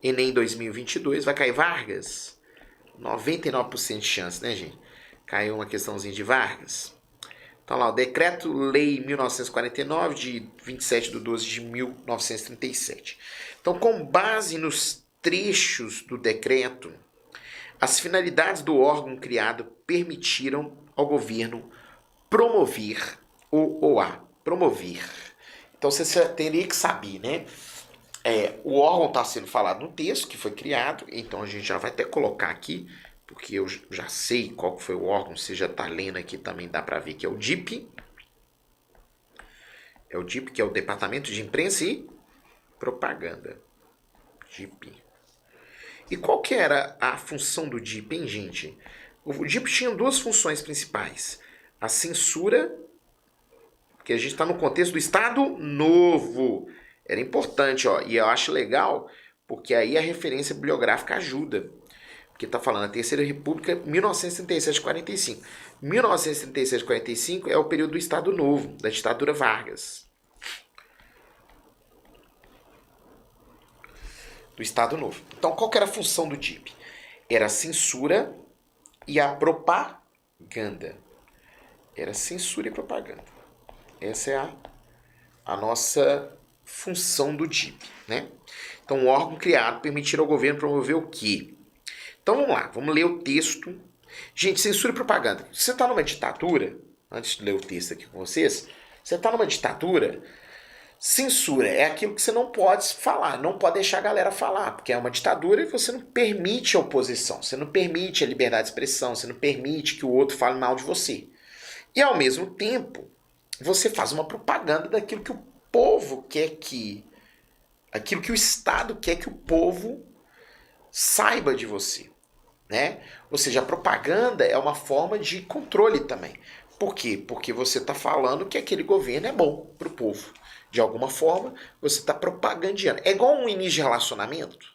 Enem 2022, vai cair Vargas? 99% de chance, né, gente? Caiu uma questãozinha de Vargas. Então lá, o Decreto-Lei 1949, de 27 de 12 de 1937. Então, com base nos trechos do decreto, as finalidades do órgão criado permitiram ao governo promover promover. Então, você teria que saber, né? O órgão está sendo falado no texto que foi criado, então a gente já vai até colocar aqui, porque eu já sei qual foi o órgão, você já está lendo aqui também, dá para ver que é o DIP. É o DIP, que é o Departamento de Imprensa e Propaganda. DIP. E qual que era a função do DIP, hein, gente? O DIP tinha duas funções principais. A censura, que a gente está no contexto do Estado Novo. Era importante, ó, e eu acho legal, porque aí a referência bibliográfica ajuda. Porque está falando a Terceira República, 1937-45. 1937-45 é o período do Estado Novo, da ditadura Vargas. Do Estado Novo. Então, qual que era a função do DIP? Era a censura e a propaganda. Era censura e propaganda. Essa é a nossa função do DIP, né? Então, o órgão criado permitirá ao governo promover o quê? Então, vamos lá, vamos ler o texto. Gente, censura e propaganda. Se você está numa ditadura, antes de ler o texto aqui com vocês, você está numa ditadura, censura é aquilo que você não pode falar, não pode deixar a galera falar, porque é uma ditadura e você não permite a oposição, você não permite a liberdade de expressão, você não permite que o outro fale mal de você. E, ao mesmo tempo, você faz uma propaganda daquilo que o povo quer que... aquilo que o Estado quer que o povo saiba de você, né? Ou seja, a propaganda é uma forma de controle também. Por quê? Porque você está falando que aquele governo é bom para o povo. De alguma forma, você está propagandeando. É igual um início de relacionamento.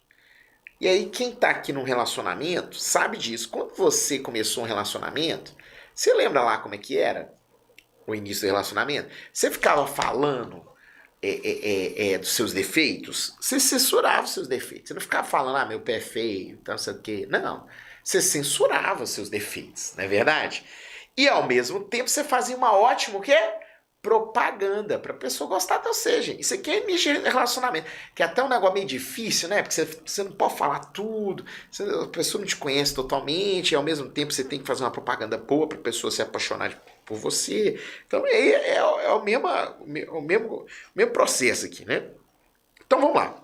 E aí, quem está aqui num relacionamento sabe disso. Quando você começou um relacionamento, você lembra lá como é que era o início do relacionamento? Você ficava falando dos seus defeitos, você censurava os seus defeitos. Você não ficava falando, meu pé é feio, não sei o quê. Não. Você censurava os seus defeitos, não é verdade? E, ao mesmo tempo, você fazia uma ótima, o quê? Propaganda, para a pessoa gostar de você, gente. Isso aqui é início de relacionamento, que é até um negócio meio difícil, né? Porque você não pode falar tudo, a pessoa não te conhece totalmente, e ao mesmo tempo você tem que fazer uma propaganda boa para a pessoa se apaixonar por você. Então é o mesmo processo aqui, né? Então vamos lá.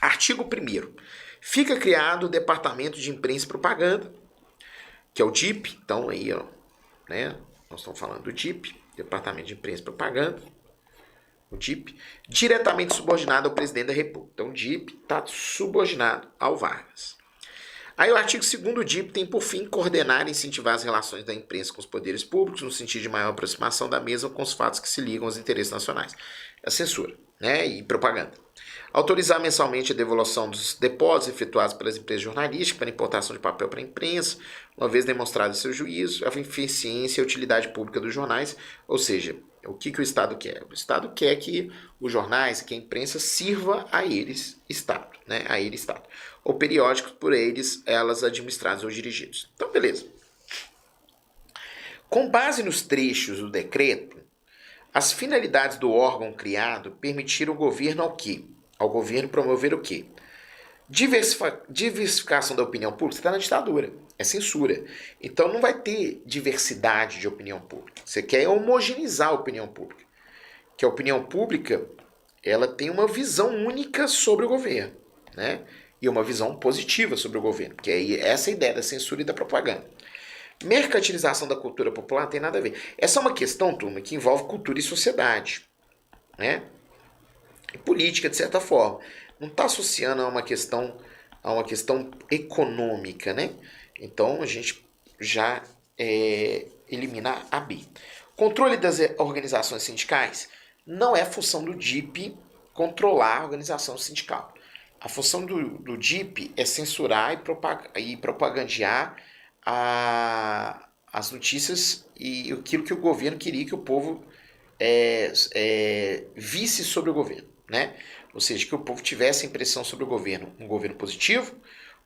Artigo 1º. Fica criado o Departamento de Imprensa e Propaganda, que é o DIP. Então aí, ó, né? Nós estamos falando do DIP, Departamento de Imprensa e Propaganda, o DIP, diretamente subordinado ao presidente da República. Então o DIP está subordinado ao Vargas. Aí o artigo 2º do DIP tem por fim coordenar e incentivar as relações da imprensa com os poderes públicos no sentido de maior aproximação da mesma com os fatos que se ligam aos interesses nacionais. A censura, né, e propaganda. Autorizar mensalmente a devolução dos depósitos efetuados pelas empresas jornalísticas para importação de papel para a imprensa, uma vez demonstrado seu juízo, a eficiência e a utilidade pública dos jornais, ou seja, o que o Estado quer? O Estado quer que os jornais, que a imprensa sirva a eles, Estado, né? A ele, Estado. Ou periódicos por elas administrados ou dirigidos. Então, beleza. Com base nos trechos do decreto, as finalidades do órgão criado permitiram ao governo ao quê? Ao governo promover o quê? Diversificação da opinião pública. Você está na ditadura, é censura. Então não vai ter diversidade de opinião pública. Você quer homogeneizar a opinião pública. Que a opinião pública ela tem uma visão única sobre o governo, né? E uma visão positiva sobre o governo, porque aí essa é a ideia da censura e da propaganda. Mercantilização da cultura popular não tem nada a ver. Essa é uma questão, turma, que envolve cultura e sociedade, né? E política, de certa forma. Não está associando a uma questão econômica, né? Então a gente já elimina a B. Controle das organizações sindicais não é função do DIP controlar a organização sindical. A função do DIP é censurar e propagandear as notícias e aquilo que o governo queria que o povo visse sobre o governo, né? ou seja, que o povo tivesse a impressão sobre o governo, um governo positivo,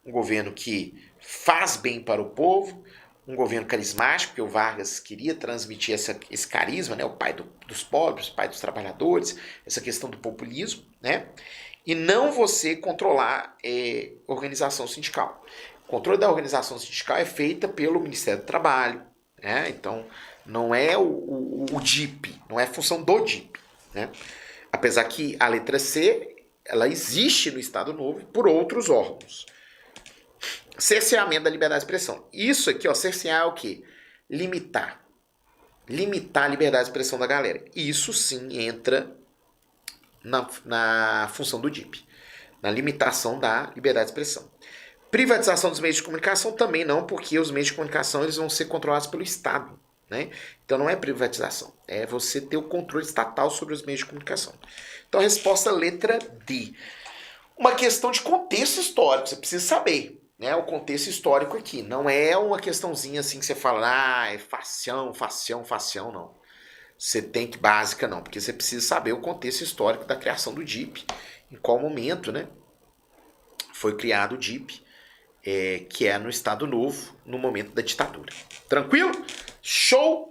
um governo que faz bem para o povo, um governo carismático, porque o Vargas queria transmitir esse carisma, né? O pai dos pobres, o pai dos trabalhadores, essa questão do populismo, né? E não você controlar organização sindical. O controle da organização sindical é feita pelo Ministério do Trabalho, né? Então, não é o DIP, não é função do DIP, né? Apesar que a letra C, ela existe no Estado Novo por outros órgãos. Cerceamento da liberdade de expressão. Isso aqui, ó, cercear é o quê? Limitar. Limitar a liberdade de expressão da galera. Isso sim entra na função do DIP. Na limitação da liberdade de expressão. Privatização dos meios de comunicação também não, porque os meios de comunicação eles vão ser controlados pelo Estado. Né? Então não é privatização, é você ter o controle estatal sobre os meios de comunicação. Então a resposta letra D. Uma questão de contexto histórico, você precisa saber. Né, o contexto histórico aqui. Não é uma questãozinha assim que você fala, é facião, não. Você tem que, básica não, porque você precisa saber o contexto histórico da criação do DIP, em qual momento, né, foi criado o DIP, que é no Estado Novo, no momento da ditadura. Tranquilo? Show!